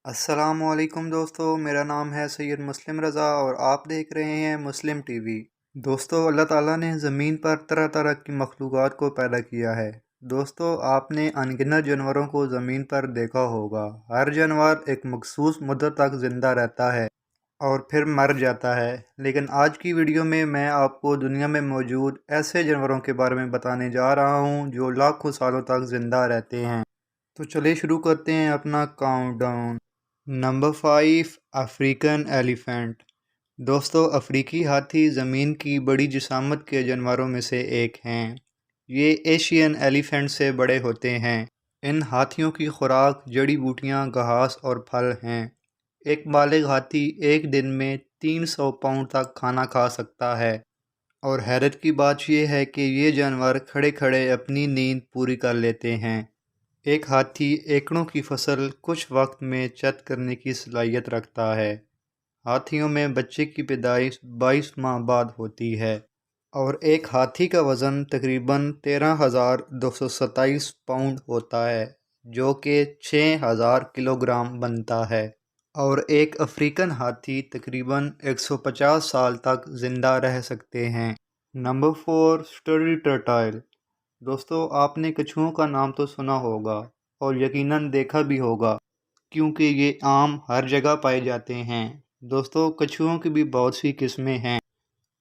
السلام علیکم دوستو، میرا نام ہے سید مسلم رضا اور آپ دیکھ رہے ہیں مسلم ٹی وی۔ دوستو، اللہ تعالیٰ نے زمین پر طرح طرح کی مخلوقات کو پیدا کیا ہے۔ دوستو، آپ نے ان گنت جانوروں کو زمین پر دیکھا ہوگا۔ ہر جانور ایک مخصوص مدت تک زندہ رہتا ہے اور پھر مر جاتا ہے، لیکن آج کی ویڈیو میں آپ کو دنیا میں موجود ایسے جانوروں کے بارے میں بتانے جا رہا ہوں جو لاکھوں سالوں تک زندہ رہتے ہیں۔ تو چلے شروع کرتے ہیں اپنا count down. Number 5، African elephant. دوستو، افریقی ہاتھی زمین کی بڑی جسامت کے جانوروں میں سے ایک ہیں۔ یہ ایشین ایلیفینٹ سے بڑے ہوتے ہیں۔ ان ہاتھیوں کی خوراک جڑی بوٹیاں، گھاس اور پھل ہیں۔ ایک بالغ ہاتھی ایک دن میں 300 پاؤنڈ تک کھانا کھا سکتا ہے، اور حیرت کی بات یہ ہے کہ یہ جانور کھڑے کھڑے اپنی نیند پوری کر لیتے ہیں۔ ایک ہاتھی ایکڑوں کی فصل کچھ وقت میں چت کرنے کی صلاحیت رکھتا ہے۔ ہاتھیوں میں بچے کی پیدائش 22 ماہ بعد ہوتی ہے، اور ایک ہاتھی کا وزن تقریباً 13,227 پاؤنڈ ہوتا ہے، جو کہ 6,000 کلو گرام بنتا ہے۔ اور ایک افریقن ہاتھی تقریباً 150 سال تک زندہ رہ سکتے ہیں۔ نمبر 4، اسٹرڈی ٹرٹائل۔ دوستو، آپ نے کچھوؤں کا نام تو سنا ہوگا اور یقیناً دیکھا بھی ہوگا، کیونکہ یہ عام ہر جگہ پائے جاتے ہیں۔ دوستو، کچھوؤں کی بھی بہت سی قسمیں ہیں۔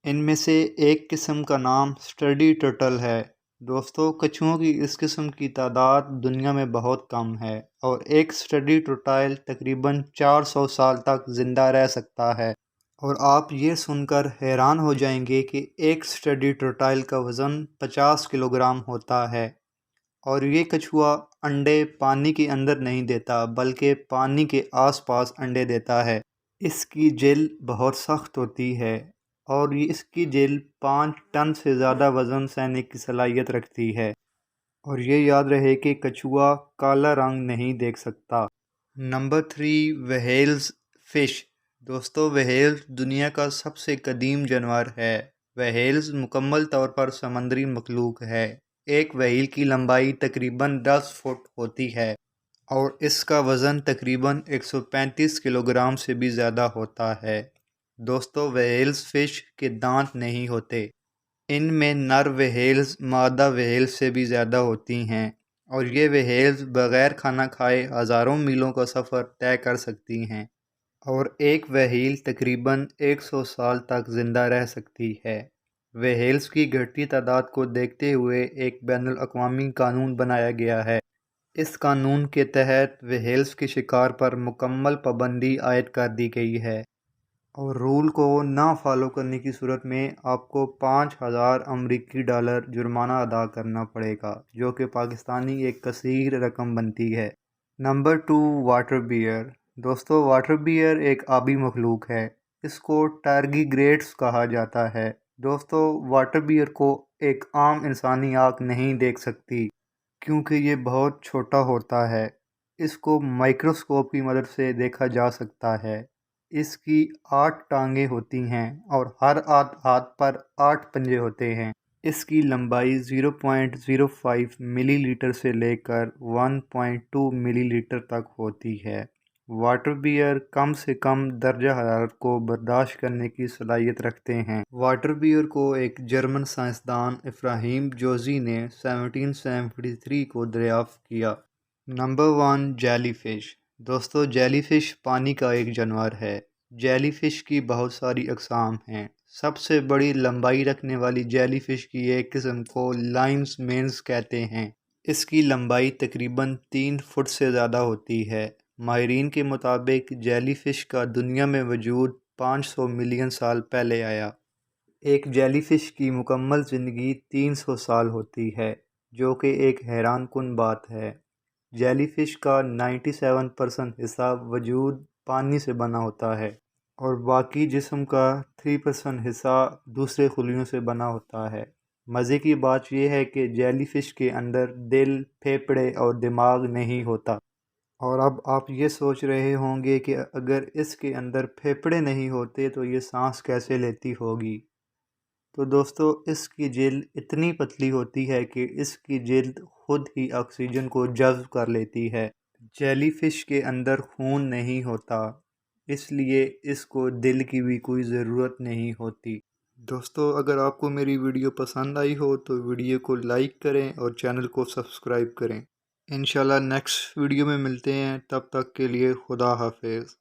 ان میں سے ایک قسم کا نام اسٹرڈی ٹرٹل ہے۔ دوستو، کچھوؤں کی اس قسم کی تعداد دنیا میں بہت کم ہے، اور ایک اسٹرڈی ٹرٹائل تقریباً 400 سال تک زندہ رہ سکتا ہے۔ اور آپ یہ سن کر حیران ہو جائیں گے کہ ایک اسٹرڈی ٹرٹائل کا وزن 50 کلو گرام ہوتا ہے، اور یہ کچھوا انڈے پانی کے اندر نہیں دیتا بلکہ پانی کے آس پاس انڈے دیتا ہے۔ اس کی جلد بہت سخت ہوتی ہے، اور اس کی جلد 5 ٹن سے زیادہ وزن سہنے کی صلاحیت رکھتی ہے۔ اور یہ یاد رہے کہ کچھوا کالا رنگ نہیں دیکھ سکتا۔ Number 3، wheels fish. دوستو، وہیلز دنیا کا سب سے قدیم جانور ہے۔ وہیلز مکمل طور پر سمندری مخلوق ہے۔ ایک وہیل کی لمبائی تقریباً 10 فٹ ہوتی ہے، اور اس کا وزن تقریباً 135 کلو گرام سے بھی زیادہ ہوتا ہے۔ دوستو، وہیلز فش کے دانت نہیں ہوتے۔ ان میں نر وہیلز مادہ وہیلز سے بھی زیادہ ہوتی ہیں، اور یہ وہیلز بغیر کھانا کھائے ہزاروں میلوں کا سفر طے کر سکتی ہیں، اور ایک وہیل تقریباً 100 سال تک زندہ رہ سکتی ہے۔ وہیلز کی گھٹتی تعداد کو دیکھتے ہوئے ایک بین الاقوامی قانون بنایا گیا ہے۔ اس قانون کے تحت وہیلز کے شکار پر مکمل پابندی عائد کر دی گئی ہے، اور رول کو نہ فالو کرنے کی صورت میں آپ کو 5,000 امریکی ڈالر جرمانہ ادا کرنا پڑے گا، جو کہ پاکستانی ایک کثیر رقم بنتی ہے۔ Number 2، water bear. دوستو، واٹر بیئر ایک آبی مخلوق ہے۔ اس کو ٹارگی گریٹس کہا جاتا ہے۔ دوستو، واٹر بیئر کو ایک عام انسانی آنکھ نہیں دیکھ سکتی، کیونکہ یہ بہت چھوٹا ہوتا ہے۔ اس کو مائکروسکوپ کی مدد سے دیکھا جا سکتا ہے۔ اس کی 8 ٹانگیں ہوتی ہیں، اور ہر ہاتھ پر 8 پنجے ہوتے ہیں۔ اس کی لمبائی 0.05 ملی لیٹر سے لے کر 1.2 ملی لیٹر تک ہوتی ہے۔ واٹر بیئر کم سے کم درجہ حرارت کو برداشت کرنے کی صلاحیت رکھتے ہیں۔ واٹر بیئر کو ایک جرمن سائنسدان افراہیم جوزی نے 1773 کو دریافت کیا۔ Number 1، jelly fish. دوستو، جیلی فش پانی کا ایک جانور ہے۔ جیلی فش کی بہت ساری اقسام ہیں۔ سب سے بڑی لمبائی رکھنے والی جیلی فش کی ایک قسم کو لائنز مینز کہتے ہیں۔ اس کی لمبائی تقریباً 3 فٹ سے زیادہ ہوتی ہے۔ ماہرین کے مطابق جیلی فش کا دنیا میں وجود 500 ملین سال پہلے آیا۔ ایک جیلی فش کی مکمل زندگی 300 سال ہوتی ہے، جو کہ ایک حیران کن بات ہے۔ جیلی فش کا 97% حصہ وجود پانی سے بنا ہوتا ہے، اور باقی جسم کا 3% حصہ دوسرے خلیوں سے بنا ہوتا ہے۔ مزے کی بات یہ ہے کہ جیلی فش کے اندر دل، پھیپھڑے اور دماغ نہیں ہوتا۔ اور اب آپ یہ سوچ رہے ہوں گے کہ اگر اس کے اندر پھیپھڑے نہیں ہوتے تو یہ سانس کیسے لیتی ہوگی؟ تو دوستو، اس کی جلد اتنی پتلی ہوتی ہے کہ اس کی جلد خود ہی آکسیجن کو جذب کر لیتی ہے۔ جیلی فش کے اندر خون نہیں ہوتا، اس لیے اس کو دل کی بھی کوئی ضرورت نہیں ہوتی۔ دوستو اگر آپ کو میری ویڈیو پسند آئی ہو تو ویڈیو کو لائک کریں اور چینل کو سبسکرائب کریں۔ انشاءاللہ نیکسٹ ویڈیو میں ملتے ہیں، تب تک کے لیے خدا حافظ۔